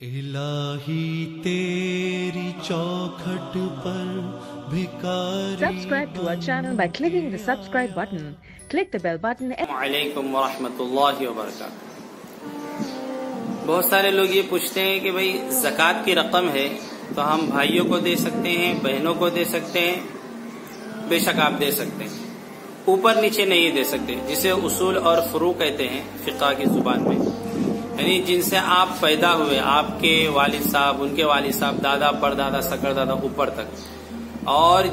الہی تیری چوکھٹ پر بھکاری. Subscribe to our channel by clicking the subscribe button. Click the bell button. علیکم ورحمۃ اللہ وبرکاتہ. بہت سارے لوگ یہ پوچھتے ہیں کہ بھئی زکوٰۃ کی رقم ہے تو ہم بھائیوں کو دے سکتے ہیں، بہنوں کو دے سکتے ہیں؟ بے شک آپ دے سکتے ہیں، اوپر نیچے نہیں دے سکتے، جسے اصول اور فروع کہتے ہیں فقہ کی زبان میں. یعنی جن سے آپ پیدا ہوئے، آپ کے والد صاحب، ان کے والد صاحب، دادا پردادا سکر دادا اوپر تک، اور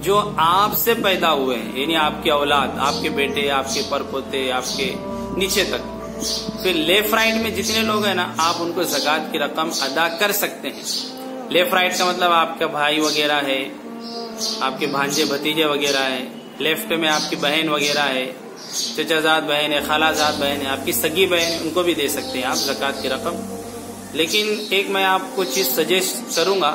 جو آپ سے پیدا ہوئے ہیں یعنی آپ کی اولاد، آپ کے بیٹے، آپ کے پرپوتے، آپ کے نیچے تک، پھر لیفٹ رائٹ میں جتنے لوگ ہیں نا، آپ ان کو زکوٰۃ کی رقم ادا کر سکتے ہیں. لیفٹ رائٹ کا مطلب آپ کا بھائی وغیرہ ہے، آپ کے بھانجے بھتیجے وغیرہ ہے، لیفٹ میں آپ کی بہن وغیرہ ہے، چچا زاد بہن ہے، خالہ زاد بہن ہے، آپ کی سگی بہن ہے، ان کو بھی دے سکتے ہیں آپ زکوٰۃ کی رقم. لیکن ایک میں آپ کو چیز سجیسٹ کروں گا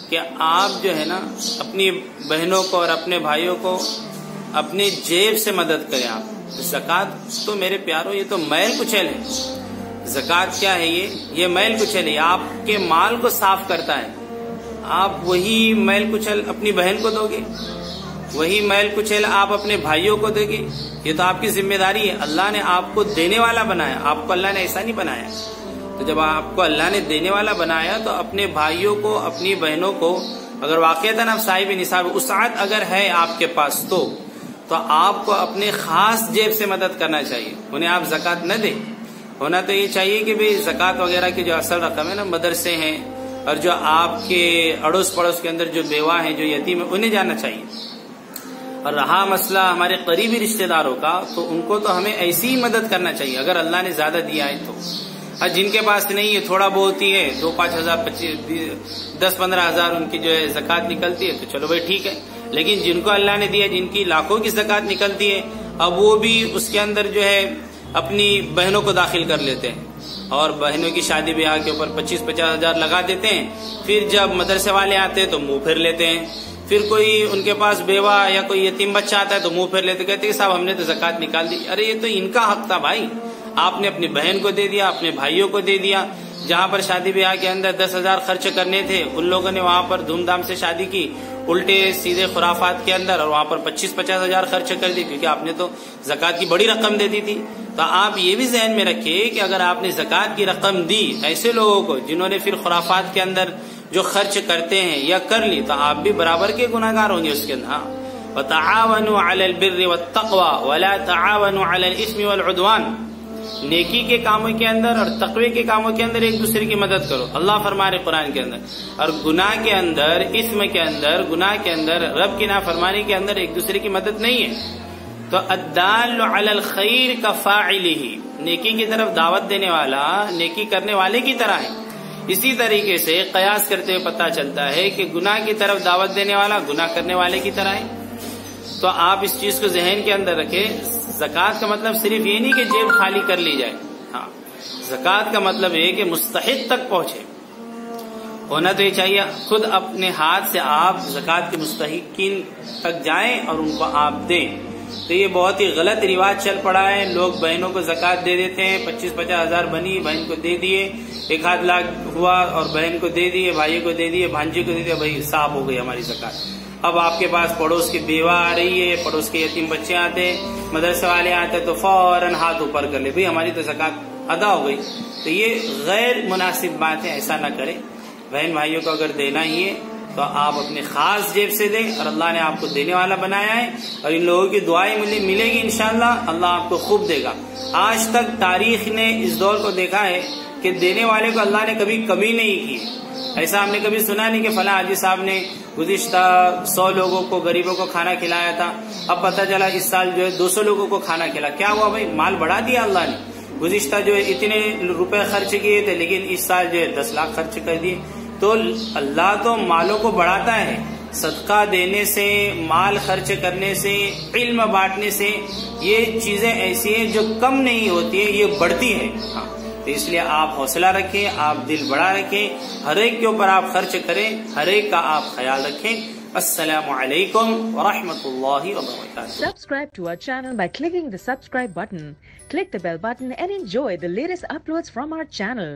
کہ آپ جو ہے نا اپنی بہنوں کو اور اپنے بھائیوں کو اپنی جیب سے مدد کریں. آپ زکوٰۃ تو میرے پیارو یہ تو میل کچیل ہے. زکوٰۃ کیا ہے؟ یہ میل کچیل ہے، آپ کے مال کو صاف کرتا ہے. آپ وہی میل کچیل اپنی بہن کو دو گے، وہی میل کچیل آپ اپنے بھائیوں کو دے گے. یہ تو آپ کی ذمہ داری ہے. اللہ نے آپ کو دینے والا بنایا، آپ کو اللہ نے ایسا نہیں بنایا. تو جب آپ کو اللہ نے دینے والا بنایا تو اپنے بھائیوں کو، اپنی بہنوں کو، اگر واقعتاً آپ صاحب نصاب وسعت اگر ہے آپ کے پاس تو آپ کو اپنے خاص جیب سے مدد کرنا چاہیے. انہیں آپ زکوٰۃ نہ دیں. ہونا تو یہ چاہیے کہ بھی زکوٰۃ وغیرہ کی جو اصل رقم ہے نا، مدرسے ہیں اور جو آپ کے اڑوس پڑوس کے اندر جو بیوہ ہیں، جو یتیم ہیں، انہیں جانا چاہیے. اور رہا مسئلہ ہمارے قریبی رشتہ داروں کا، تو ان کو تو ہمیں ایسی ہی مدد کرنا چاہیے اگر اللہ نے زیادہ دیا ہے تو. اور جن کے پاس نہیں ہے، تھوڑا بہت ہی ہے، 2-5 ہزار 10-15 ہزار ان کی جو ہے زکوٰۃ نکلتی ہے، تو چلو بھائی ٹھیک ہے. لیکن جن کو اللہ نے دیا، جن کی لاکھوں کی زکوٰۃ نکلتی ہے، اب وہ بھی اس کے اندر جو ہے اپنی بہنوں کو داخل کر لیتے ہیں اور بہنوں کی شادی بیاہ کے اوپر 25-50 ہزار لگا دیتے ہیں. پھر جب مدرسے والے آتے ہیں تو منہ پھیر لیتے ہیں. پھر کوئی ان کے پاس بیوہ یا کوئی یتیم بچہ آتا ہے تو منہ پھیر لیتے، کہتے ہیں صاحب ہم نے تو زکوٰۃ نکال دی. ارے یہ تو ان کا حق تھا بھائی، آپ نے اپنی بہن کو دے دیا، اپنے بھائیوں کو دے دیا. جہاں پر شادی بیاہ کے اندر 10 ہزار خرچ کرنے تھے، ان لوگوں نے وہاں پر دھوم دھام سے شادی کی، الٹے سیدھے خرافات کے اندر، اور وہاں پر 25-50 ہزار خرچ کر دی، کیونکہ آپ نے تو زکوٰۃ کی بڑی رقم دے دی تھی. تو آپ یہ بھی ذہن میں رکھیے کہ اگر آپ نے زکوٰۃ کی رقم دی ایسے لوگوں کو جنہوں نے پھر خرافات کے اندر جو خرچ کرتے ہیں یا کر لی، تو آپ بھی برابر کے گناہگار ہوں گے اس کے اندر. ہاں، وَتَعَاوَنُوا عَلَى الْبِرِّ وَالتَّقْوَى وَلَا تَعَاوَنُوا عَلَى الْإِثْمِ وَالْعُدْوَانِ. نیکی کے کاموں کے اندر اور تقوی کے کاموں کے اندر ایک دوسرے کی مدد کرو، اللہ فرما رہے قرآن کے اندر. اور گناہ کے اندر، اثم کے اندر، گناہ کے اندر، رب کی نافرمانی کے اندر ایک دوسرے کی مدد نہیں ہے. تو الدال علی الخیر کفاعلہ، نیکی کی طرف دعوت دینے والا نیکی کرنے والے کی طرح ہے. اسی طریقے سے قیاس کرتے ہوئے پتہ چلتا ہے کہ گناہ کی طرف دعوت دینے والا گناہ کرنے والے کی طرح ہے. تو آپ اس چیز کو ذہن کے اندر رکھیں. زکوٰۃ کا مطلب صرف یہ نہیں کہ جیب خالی کر لی جائے. ہاں، زکوٰۃ کا مطلب یہ کہ مستحق تک پہنچے. ہونا تو یہ چاہیے خود اپنے ہاتھ سے آپ زکوٰۃ کے مستحقین تک جائیں اور ان کو آپ دیں. تو یہ بہت ہی غلط رواج چل پڑا ہے. لوگ بہنوں کو زکوٰۃ دے دیتے ہیں، 25-50 ہزار بنی، بہن کو دے دیے، 1-8 لاکھ ہوا اور بہن کو دے دیے، بھائی کو دے دیے، بھانجے کو دے دیے، بھائی صاف ہو گئی ہماری زکوٰۃ. اب آپ کے پاس پڑوس کی بیوہ آ رہی ہے، پڑوس کے یتیم بچے آتے ہیں، مدرسے والے آتے ہیں، تو فوراً ہاتھ اوپر کر لے، بھائی ہماری تو زکوٰۃ ادا ہو گئی. تو یہ غیر مناسب بات ہے، ایسا نہ کریں. بہن بھائیوں کو اگر دینا ہی ہے تو آپ اپنے خاص جیب سے دیں، اور اللہ نے آپ کو دینے والا بنایا ہے، اور ان لوگوں کی دعائیں ملے گی انشاءاللہ. اللہ آپ کو خوب دے گا. آج تک تاریخ نے اس دور کو دیکھا ہے کہ دینے والے کو اللہ نے کبھی کمی نہیں کی. ایسا ہم نے کبھی سنا نہیں کہ فلاں حاجی صاحب نے گزشتہ 100 لوگوں کو، غریبوں کو کھانا کھلایا تھا، اب پتہ چلا اس سال جو ہے 200 لوگوں کو کھانا کھلا. کیا ہوا بھائی؟ مال بڑھا دیا اللہ نے. گزشتہ جو ہے اتنے روپے خرچ کیے تھے، لیکن اس سال جو ہے 10 لاکھ خرچ کر دیے. تو اللہ تو مالوں کو بڑھاتا ہے. صدقہ دینے سے، مال خرچ کرنے سے، علم بانٹنے سے، یہ چیزیں ایسی ہیں جو کم نہیں ہوتی ہیں، یہ بڑھتی ہیں. ہاں، تو اس لیے آپ حوصلہ رکھیں، آپ دل بڑا رکھیں، ہر ایک کے اوپر آپ خرچ کریں، ہر ایک کا آپ خیال رکھیں. السلام علیکم ورحمۃ اللہ وبرکاتہ. Subscribe to our channel by clicking the subscribe button. Click the bell button and enjoy the latest uploads from our channel.